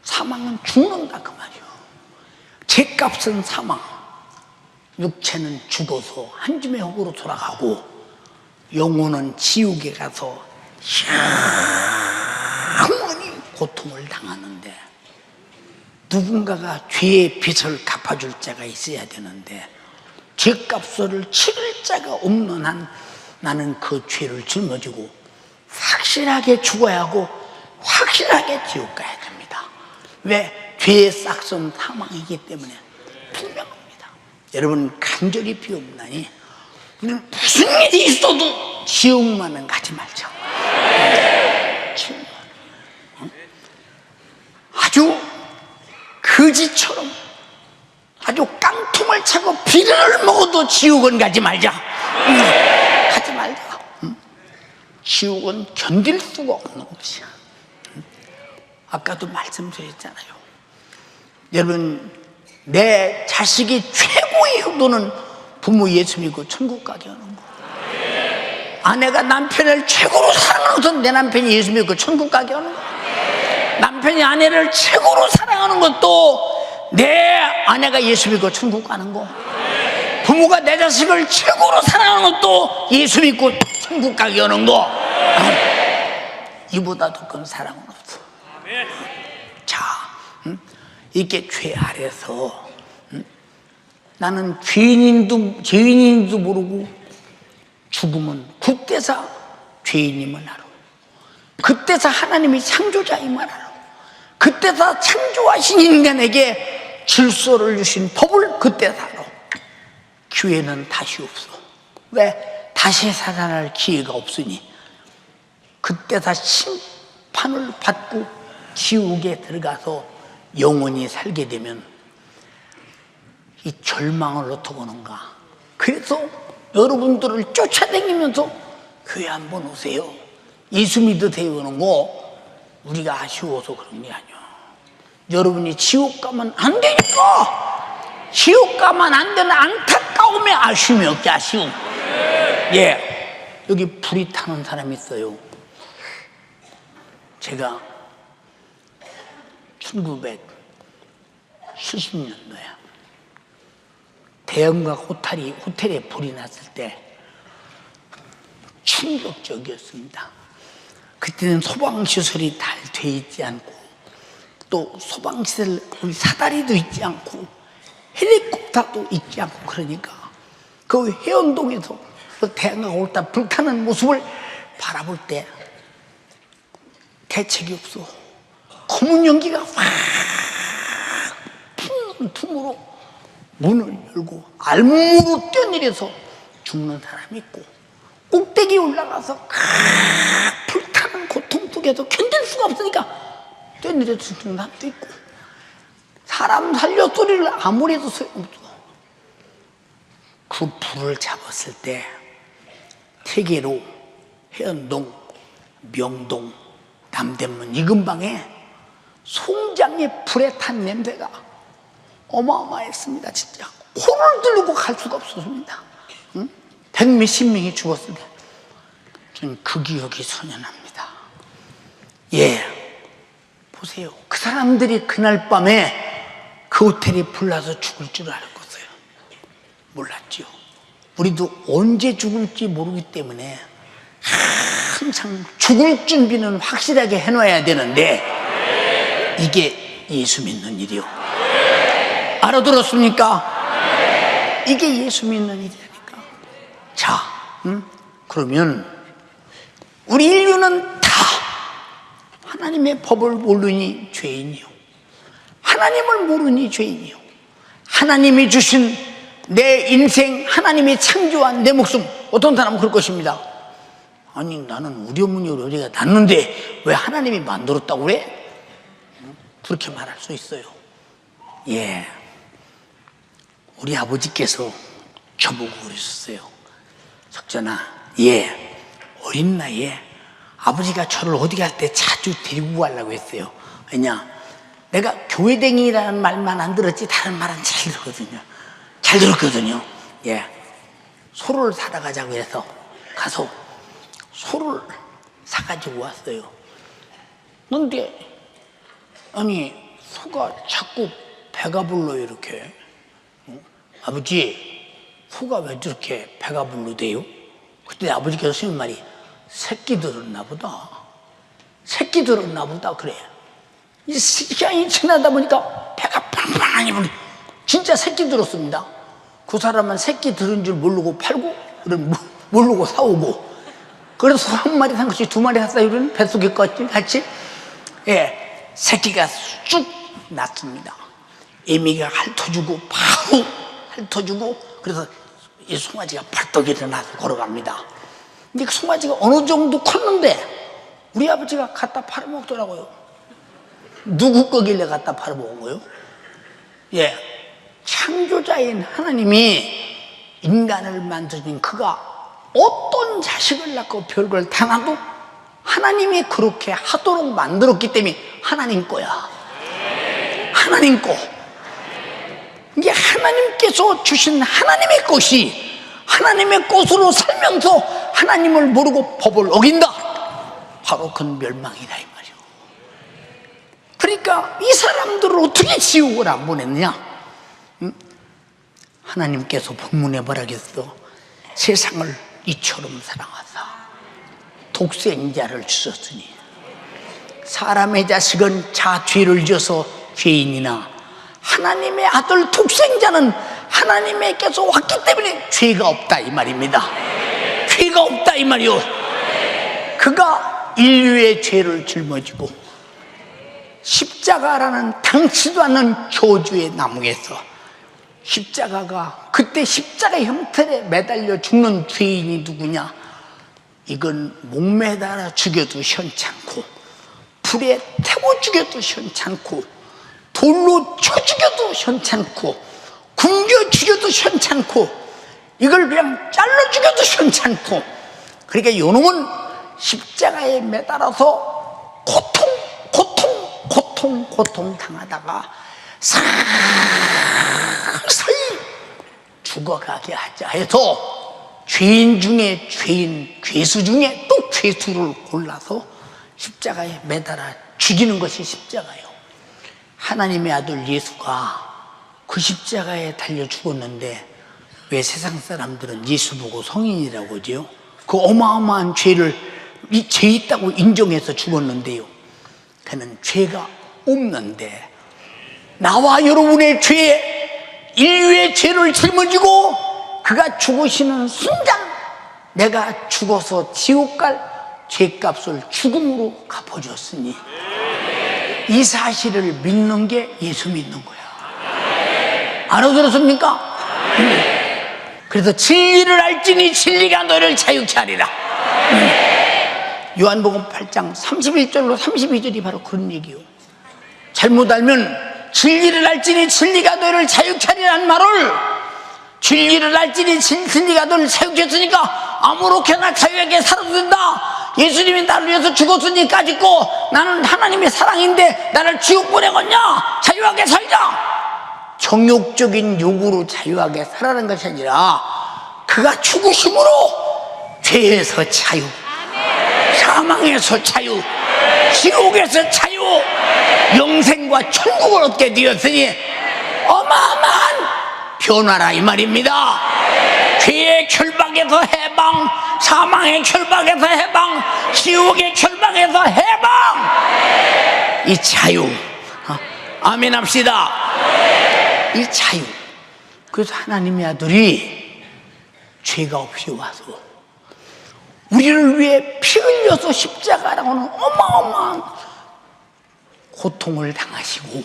사망은 죽는다 그 말이요. 죄값은 사망. 육체는 죽어서 한 줌의 흙으로 돌아가고 영혼은 지옥에 가서 영원히 고통을 당하는데, 누군가가 죄의 빚을 갚아줄 자가 있어야 되는데 죄값을 치를 자가 없는 한 나는 그 죄를 짊어지고 확실하게 죽어야 하고 확실하게 지옥 가야 됩니다. 왜? 죄의 싹은 사망이기 때문에 분명합니다. 여러분 간절히 비옵나니 무슨 일이 있어도 지옥만은 가지 말자. 아주 거지처럼 아주 깡통을 차고 비를 먹어도 지옥은 가지 말자. 가지 말자. 지옥은 견딜 수가 없는 것이야. 아까도 말씀드렸잖아요. 여러분, 내 자식이 최고의 효도는 부모 예수 믿고 천국 가게 하는 거. 아내가 남편을 최고로 사랑하는 것은 내 남편이 예수 믿고 천국 가게 하는 거. 남편이 아내를 최고로 사랑하는 것도 내 아내가 예수 믿고 천국 가는 거. 부모가 내 자식을 최고로 사랑하는 것도 예수 믿고 천국 가게 하는 거. 이보다 더 큰 사랑은 없어. 자, 이렇게 죄 아래서 나는 죄인인도 모르고 죽으면 그때서 죄인임을 알아. 그때서 하나님이 창조자임을 알아. 그때서 창조하신 인간에게 질서를 주신 법을 그때서 알아. 기회는 다시 없어. 왜? 다시 살아날 기회가 없으니 그때서 심판을 받고 지옥에 들어가서 영원히 살게 되면 이 절망을 어떻게 하는가. 그래서 여러분들을 쫓아다니면서 교회 한번 오세요, 예수 믿으세요 그러는 거 우리가 아쉬워서 그런 게 아니야. 여러분이 지옥 가면 안 되니까. 지옥 가면 안 되는 안타까움에 아쉬움이 없지. 아쉬움. 예, 여기 불이 타는 사람이 있어요. 제가 1970년도에 대형각 호텔에 불이 났을 때 충격적이었습니다. 그때는 소방시설이 잘 돼 있지 않고 또 소방시설 거기 사다리도 있지 않고 헬리콥터도 있지 않고 그러니까 그 해운동에서 그 대형각 호텔 불타는 모습을 바라볼 때 대책이 없어. 검은 연기가 확 푸는 틈으로 문을 열고 알몸으로 뛰어내려서 죽는 사람이 있고, 꼭대기 올라가서 불타는 고통 속에서 견딜 수가 없으니까 뛰어내려서 죽는 사람도 있고, 사람 살려 소리를 아무리 해도 소용없어. 그 불을 잡았을 때 세계로 해운동, 명동, 남대문 이 근방에 송장의 불에 탄 냄새가 어마어마했습니다. 진짜 코를 들고 갈 수가 없었습니다. 응? 100몇십 명이 죽었을 때 저는 그 기억이 선연합니다. 예, 보세요. 그 사람들이 그날 밤에 그 호텔에 불나서 죽을 줄 알았겠어요? 몰랐죠. 우리도 언제 죽을지 모르기 때문에 항상 죽을 준비는 확실하게 해놔야 되는데 이게 예수 믿는 일이요. 알아들었습니까? 이게 예수 믿는 일이니까. 자, 그러면 우리 인류는 다 하나님의 법을 모르니 죄인이요, 하나님을 모르니 죄인이요, 하나님이 주신 내 인생, 하나님이 창조한 내 목숨. 어떤 사람은 그럴 것입니다. 아니, 나는 우리 어머니 우리 어디가 낳는데 왜 하나님이 만들었다고 그래? 그렇게 말할 수 있어요. 예, 우리 아버지께서 저보고 그러셨어요. 석전아, 예, 어린 나이에 아버지가 저를 어디 갈 때 자주 데리고 가려고 했어요. 왜냐, 내가 교회댕이라는 말만 안 들었지 다른 말은 잘 들었거든요. 잘 들었거든요. 예, 소를 사러 가자고 해서 가서 소를 사가지고 왔어요. 근데 아니, 소가 자꾸 배가 불러요. 이렇게. 아버지, 소가 왜 저렇게 배가 불러대요? 그때 아버지께서 하신 말이 새끼 들었나 보다. 새끼 들었나 보다 그래. 이 시간이 지나다 보니까 배가 팡팡하니 불러. 진짜 새끼 들었습니다. 그 사람은 새끼 들은 줄 모르고 팔고, 모르고 사오고. 그래서 한 마리 산 것이 두 마리 샀어요. 이런 뱃속에 같이. 예, 새끼가 쑥 났습니다. 애미가 핥아주고 바로 핥아주고, 그래서 이 송아지가 벌떡 일어나서 걸어갑니다. 근데 그 송아지가 어느 정도 컸는데 우리 아버지가 갖다 팔아먹더라고요. 누구 거길래 갖다 팔아먹은 거요? 예, 창조자인 하나님이 인간을 만드신 그가 어떤 자식을 낳고 별걸 당하도 하나님이 그렇게 하도록 만들었기 때문에 하나님 거야. 하나님 거. 이게 하나님께서 주신 하나님의 것이 하나님의 것으로 살면서 하나님을 모르고 법을 어긴다. 바로 그건 멸망이다 이 말이오. 그러니까 이 사람들을 어떻게 지옥을 안 보냈느냐? 하나님께서 본문에 말하겠어. 세상을 이처럼 사랑하사 독생자를 주셨으니 사람의 자식은 자 죄를 지어서 죄인이나 하나님의 아들 독생자는 하나님께서 왔기 때문에 죄가 없다 이 말입니다. 죄가 없다 이 말이요. 그가 인류의 죄를 짊어지고 십자가라는 당치도 않는 저주의 나무에서 십자가가 그때 십자가 형태에 매달려 죽는 죄인이 누구냐? 이건 목매달아 죽여도 현찮고 불에 태워 죽여도 현찮고 돌로 쳐 죽여도 현찮고 굶겨 죽여도 현찮고 이걸 그냥 잘라 죽여도 현찮고 그러니까 요놈은 십자가에 매달아서 고통 당하다가 서서히 죽어가게 하자 해서 죄인 중에 죄인, 괴수 중에 또 괴수를 골라서 십자가에 매달아 죽이는 것이 십자가예요. 하나님의 아들 예수가 그 십자가에 달려 죽었는데 왜 세상 사람들은 예수 보고 성인이라고 하죠? 그 어마어마한 죄를 죄 있다고 인정해서 죽었는데요. 그는 죄가 없는데 나와 여러분의 죄, 인류의 죄를 짊어지고 그가 죽으시는 순간 내가 죽어서 지옥 갈 죄값을 죽음으로 갚아줬으니 이 사실을 믿는 게 예수 믿는 거야. 알아들었습니까? 그래서 진리를 알지니 진리가 너를 자유케 하리라. 요한복음 8장 31절로 32절이 바로 그런 얘기요. 잘못 알면 진리를 알지니 진리가 너를 자유케 하리라는 말을 진리를 알지니 진리가 너를 자유케 했으니까 아무렇게나 자유하게 살아도 된다. 예수님이 나를 위해서 죽었으니까 짓고 나는 하나님의 사랑인데 나를 지옥 보내겠냐? 자유하게 살자. 정욕적인 욕으로 자유하게 살아가는 것이 아니라 그가 죽으심으로 죄에서 자유, 사망에서 자유, 지옥에서 자유, 영생과 천국을 얻게 되었으니 어마어마한 변화라 이 말입니다. 죄의 결박에서 해방, 사망의 결박에서 해방, 지옥의 결박에서 해방. 이 자유, 아멘 합시다. 이 자유. 그래서 하나님의 아들이 죄가 없이 와서 우리를 위해 피 흘려서 십자가라고는 어마어마한 고통을 당하시고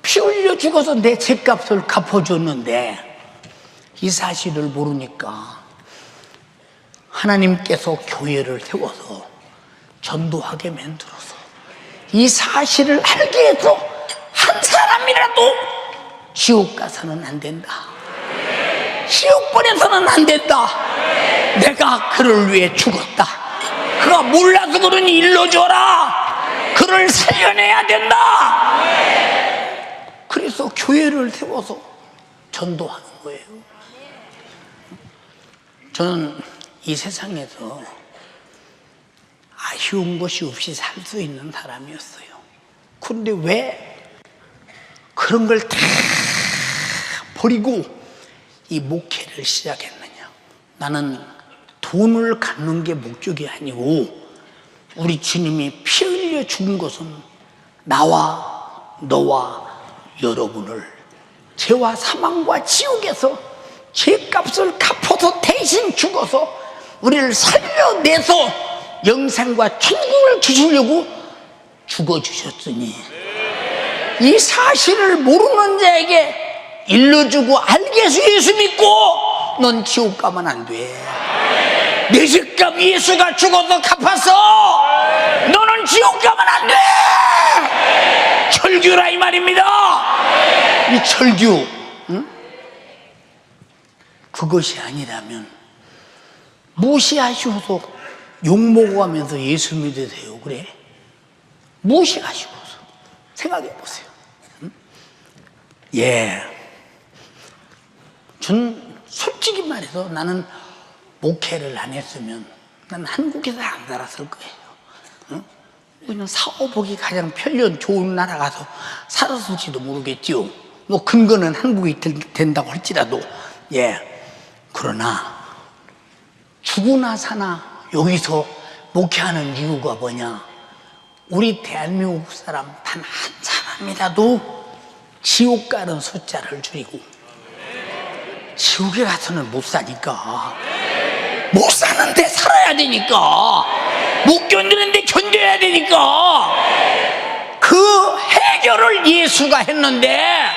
피 흘려 죽어서 내 죄값을 갚아줬는데 이 사실을 모르니까 하나님께서 교회를 세워서 전도하게 만들어서 이 사실을 알게 해서 한 사람이라도 지옥 가서는 안 된다. 지옥 보내서는 안 된다. 내가 그를 위해 죽었다. 그가 몰라서 그러니 일러줘라. 그를 살려내야 된다. 그래서 교회를 세워서 전도하는 거예요. 저는 이 세상에서 아쉬운 것이 없이 살 수 있는 사람이었어요. 그런데 왜 그런 걸 다 버리고 이 목회를 시작했느냐? 나는 돈을 갖는 게 목적이 아니고 우리 주님이 피 흘려 죽은 것은 나와 너와 여러분을 죄와 사망과 지옥에서 죄값을 갚아서 대신 죽어서 우리를 살려내서 영생과 천국을 주시려고 죽어주셨으니 이 사실을 모르는 자에게 일러주고 알게 해서 예수 믿고 넌 지옥 가면 안 돼. 내 죄값 예수가 죽어서 갚았어. 너는 지옥 가면 안 돼. 철규라 이 말입니다. 이 철규, 응? 그것이 아니라면 무시하시고서 욕먹어가면서 예수 믿으세요. 그래? 무시하시고서 생각해 보세요. 응? 예. 전 솔직히 말해서 나는 목회를 안 했으면 난 한국에서 안 살았을 거예요. 응? 그냥 사업하기 가장 편리한 좋은 나라 가서 살았을지도 모르겠지요. 뭐 근거는 한국이 된다고 할지라도. 예. 그러나 죽으나 사나 여기서 목회하는 이유가 뭐냐? 우리 대한민국 사람 단 한 사람이라도 지옥 가는 숫자를 줄이고, 지옥에 가서는 못 사니까, 못 사는데 살아야 되니까, 못 견디는데 견뎌야 되니까, 그 해결을 예수가 했는데,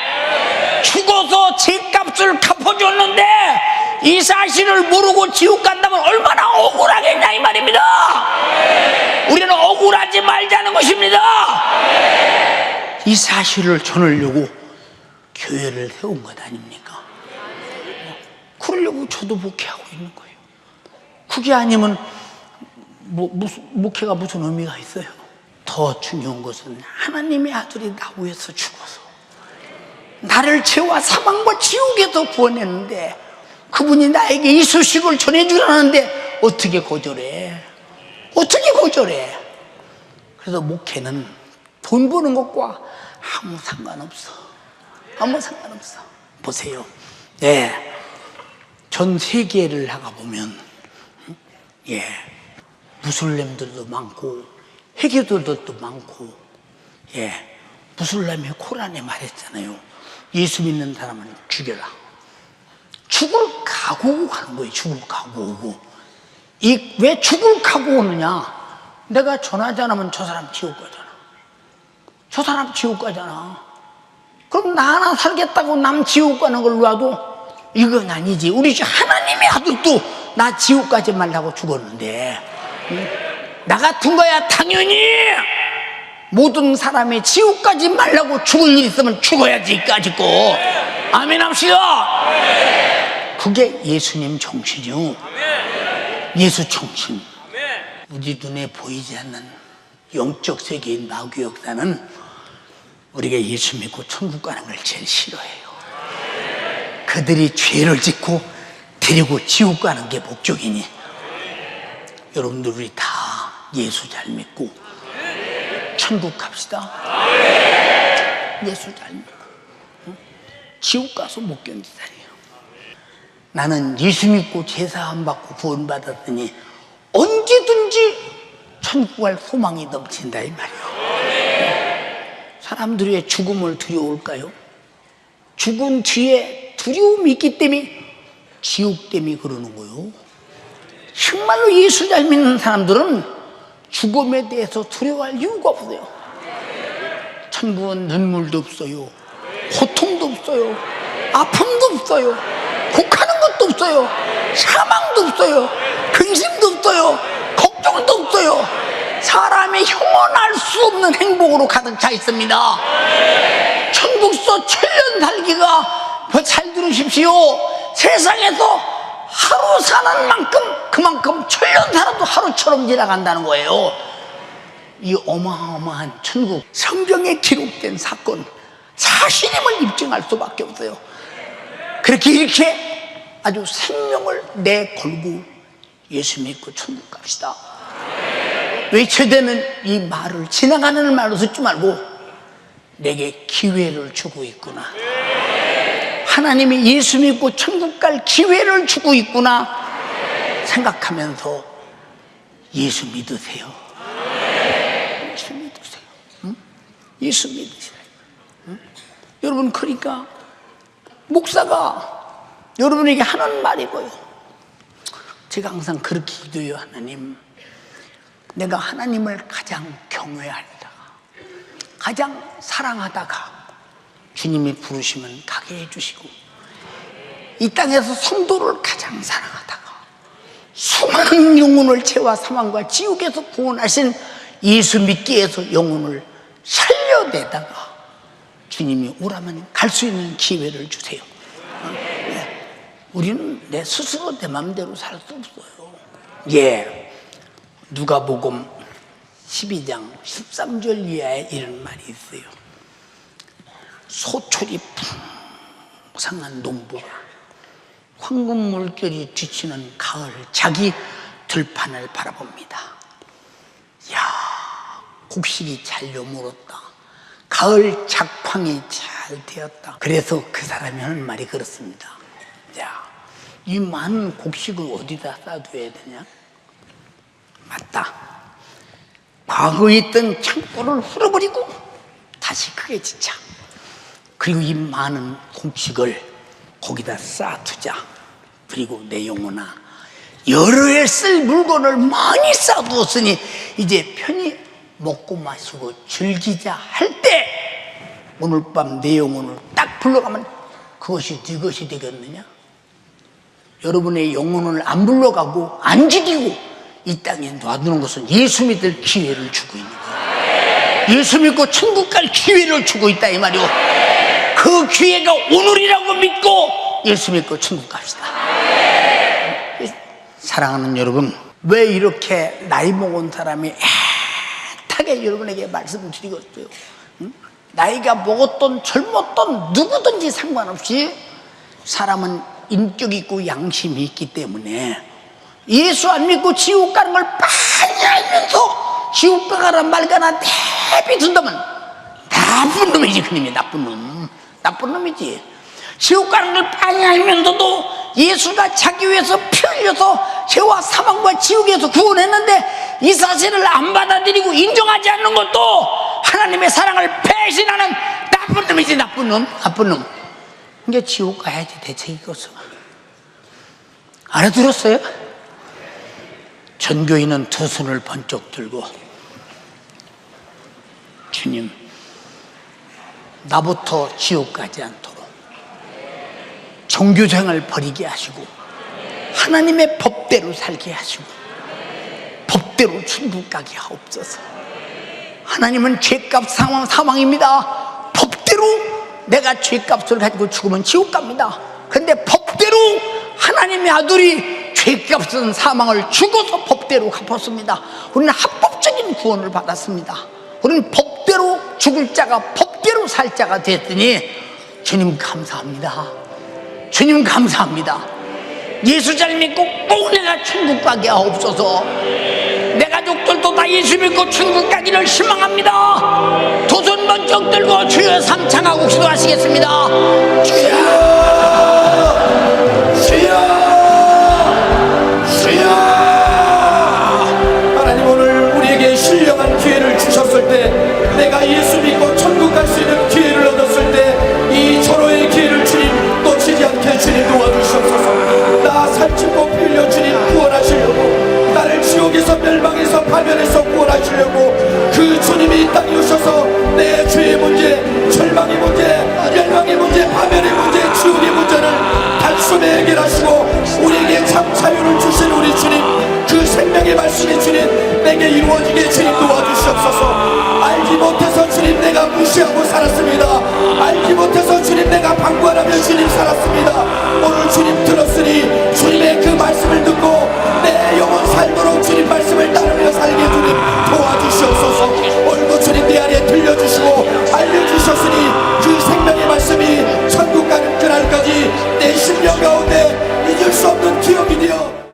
죽어서 죄값을 갚아줬는데 이 사실을 모르고 지옥 간다면 얼마나 억울하겠냐 이 말입니다. 우리는 억울하지 말자는 것입니다. 이 사실을 전하려고 교회를 세운 것 아닙니까? 그러려고 저도 목회하고 있는 거예요. 그게 아니면 목회가 무슨 의미가 있어요? 더 중요한 것은 하나님의 아들이 나 위해서 죽어서 나를 죄와 사망과 지옥에서 구원했는데, 그분이 나에게 이 소식을 전해주라는데 어떻게 거절해? 어떻게 거절해? 그래서 목회는 돈 버는 것과 아무 상관없어. 아무 상관없어. 보세요. 예. 전 세계를 나가보면, 예. 무슬림들도 많고, 회교도들도 많고, 예. 무슬림의 코란에 말했잖아요. 예수 믿는 사람은 죽여라. 죽을 각오고 가는 거예요. 죽을 각오고. 왜 죽을 각오 오느냐? 내가 전하지 않으면 저 사람 지옥 가잖아. 저 사람 지옥 가잖아. 그럼 나 하나 살겠다고 남 지옥 가는 걸로 와도 이건 아니지. 우리 하나님의 아들도 나 지옥 가지 말라고 죽었는데, 나 같은 거야 당연히 모든 사람이 지옥 가지 말라고 죽을 일 있으면 죽어야지 까짓고. 아멘 합시다. 그게 예수님 정신이요. 예수 정신. 우리 눈에 보이지 않는 영적 세계인 마귀 역사는 우리가 예수 믿고 천국 가는 걸 제일 싫어해요. 그들이 죄를 짓고 데리고 지옥 가는 게 목적이니, 여러분들 우리 다 예수 잘 믿고 천국 갑시다. 예수 잘 믿고. 지옥 가서 못 견디다니요. 나는 예수 믿고 제사함 받고 구원 받았더니 언제든지 천국 갈 소망이 넘친다 이 말이요. 사람들이 왜 죽음을 두려울까요? 죽은 뒤에 두려움이 있기 때문에, 지옥 때문에 그러는 거예요. 정말로 예수 잘 믿는 사람들은 죽음에 대해서 두려워할 이유가 없어요. 천국은 눈물도 없어요. 고통도 없어요. 아픔도 없어요. 곡하는 것도 없어요. 사망도 없어요. 근심도 없어요. 걱정도 없어요. 사람이 형언할 수 없는 행복으로 가득 차 있습니다. 천국서 천년 살기가, 잘 들으십시오. 세상에서 하루 사는 만큼 그만큼 천년 살아도 하루처럼 지나간다는 거예요. 이 어마어마한 천국, 성경에 기록된 사건, 사실임을 입증할 수밖에 없어요. 그렇게 이렇게 아주 생명을 내걸고 예수 믿고 천국 갑시다. 외쳐야 되는 이 말을, 지나가는 말로 듣지 말고 내게 기회를 주고 있구나. 하나님이 예수 믿고 천국 갈 기회를 주고 있구나 생각하면서 예수 믿으세요. 예수 믿으세요. 응? 예수 믿으세요. 응? 여러분, 그러니까 목사가 여러분에게 하는 말이 뭐예요? 제가 항상 그렇게 기도해요. 하나님, 내가 하나님을 가장 경외하다가, 가장 사랑하다가 주님이 부르시면 가게 해주시고, 이 땅에서 성도를 가장 사랑하다가 수많은 영혼을 죄와 사망과 지옥에서 구원하신 예수 믿기 위해서 영혼을 살려내다가 주님이 오라면 갈 수 있는 기회를 주세요. 우리는 내 스스로 내 마음대로 살 수 없어요. 예, 누가복음 12장 13절 이하에 이런 말이 있어요. 소출이 풍성한 농부가 황금 물결이 뒤치는 가을 자기 들판을 바라봅니다. 야, 곡식이 잘 여물었다. 가을 작황이 잘 되었다. 그래서 그 사람이 하는 말이 그렇습니다. 야, 이 많은 곡식을 어디다 쌓아둬야 되냐? 맞다. 과거에 있던 창고를 훌어버리고 다시 크게 짓자. 그리고 이 많은 곡식을 거기다 쌓아두자. 그리고 내 영혼아, 여러 해 쓸 물건을 많이 쌓아두었으니 이제 편히 먹고 마시고 즐기자 할 때 오늘 밤 내 영혼을 딱 불러가면 그것이 네 것이 되겠느냐? 여러분의 영혼을 안 불러가고 안 죽이고 이 땅에 놔두는 것은 예수 믿을 기회를 주고 있는 거예요. 예수 믿고 천국 갈 기회를 주고 있다 이 말이오. 그 기회가 오늘이라고 믿고 예수 믿고 천국 갑시다. 사랑하는 여러분, 왜 이렇게 나이 먹은 사람이 애타게 여러분에게 말씀드리겠어요? 나이가 먹었던 젊었던 누구든지 상관없이 사람은 인격 있고 양심이 있기 때문에 예수 안 믿고 지옥 가는 걸 많이 알면서 지옥 가가라 말가나 내비둔다면 나쁜 놈이지. 그놈이 나쁜 놈, 나쁜 놈이지. 지옥 가는 걸 많이 알면서도 예수가 자기 위해서 피 흘려서 죄와 사망과 지옥에서 구원했는데 이 사실을 안 받아들이고 인정하지 않는 것도 하나님의 사랑을 배신하는 나쁜 놈이지. 나쁜 놈, 나쁜 놈. 이게 지옥 가야지 대체 이것은. 알아들었어요? 전교인은 두 손을 번쩍 들고 주님, 나부터 지옥 가지 않도록 종교생활 버리게 하시고 하나님의 법대로 살게 하시고 법대로 천국 가게 하옵소서. 하나님은 죄값 사망입니다. 법대로 내가 죄값을 가지고 죽으면 지옥 갑니다. 그런데 법대로 하나님의 아들이 죄값은 사망을 죽어서 법대로 갚았습니다. 우리는 합법적인 구원을 받았습니다. 우리는 법대로 죽을 자가 법대로 살 자가 됐더니 주님 감사합니다. 주님 감사합니다. 예수 잘 믿고 꼭 내가 천국 가게 하옵소서. 내 가족들도 다 예수 믿고 천국 가기를 희망합니다. 두 손 번쩍 들고 주여 삼창하고 기도하시겠습니다. 주여, 주여, 주여. 하나님, 오늘 우리에게 신령한 기회를 주셨을 때, 내가 예수 믿고 천국 갈 수 있는 기회를 얻었을 때, 이 절호의 기회를 주님 놓치지 않게 주님 도와주시옵소서. 나 살찌고 피 흘려 주님 구원하시려고, 나를 지옥에서 멸망에서 파멸에서 구원하시려고 그 주님이 이 땅에 오셔서 내 죄의 문제, 절망의 문제, 멸망의 문제, 파멸의 문제, 지옥의 문제를 단숨에 해결하시고 우리에게 참 자유를 주신 우리 주님, 그 생명의 말씀이 주님 내게 이루어지게 주님 도와주시옵소서. 알지 못해서 주님 내가 무시하고 살았습니다. 알지 못해서 주님 내가 방관하며 주님 살았습니다. 오늘 주님 들었으니 주님의 그 말씀을 듣고 내 영혼 살도록 주님 말씀을 따르며 살게 주님 도와주시옵소서. 오늘도 주님 내 안에 들려주시고 알려주셨으니 그 생명의 말씀이 천국 가는 그날까지 내 심령 가운데 잊을 수 없는 기억이 되어